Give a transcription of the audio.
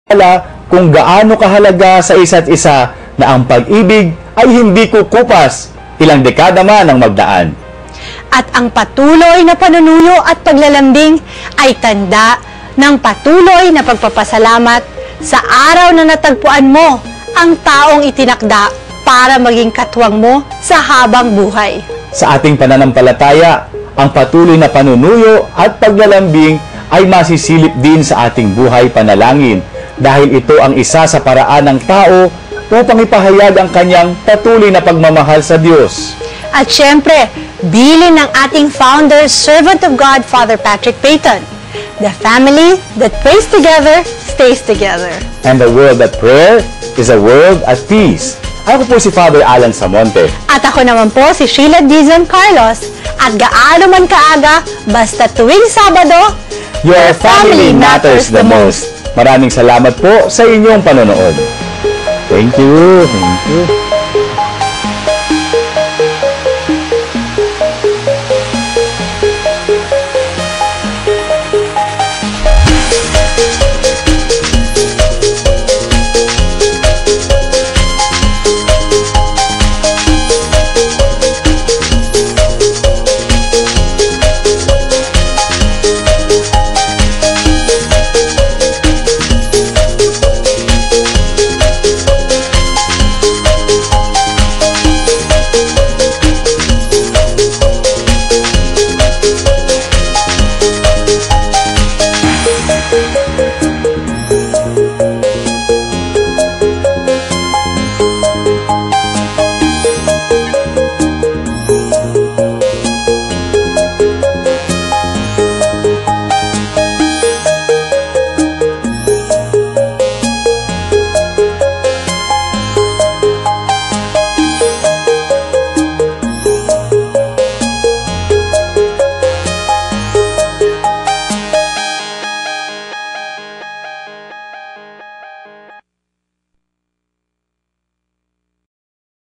kung gaano kahalaga sa isa't isa na ang pag-ibig ay hindi kukupas, ilang dekada man ang magdaan. At ang patuloy na panunuyo at paglalambing ay tanda ng patuloy na pagpapasalamat sa araw na natagpuan mo ang taong itinakda para maging katuwang mo sa habang buhay. Sa ating pananampalataya, ang patuloy na panunuyo at paglalambing ay masisilip din sa ating buhay panalangin dahil ito ang isa sa paraan ng tao upang ipahayag ang kanyang patuloy na pagmamahal sa Diyos. At syempre, bilin ng ating founder, servant of God, Father Patrick Peyton. The family that prays together, stays together. And the world at prayer is a world at peace. Ako po si Father Alan Samonte. At ako naman po si Sheila Dizon Carlos. At gaano man kaaga, basta tuwing Sabado, Your family matters the most. Maraming salamat po sa inyong panonood. Thank you. Thank you.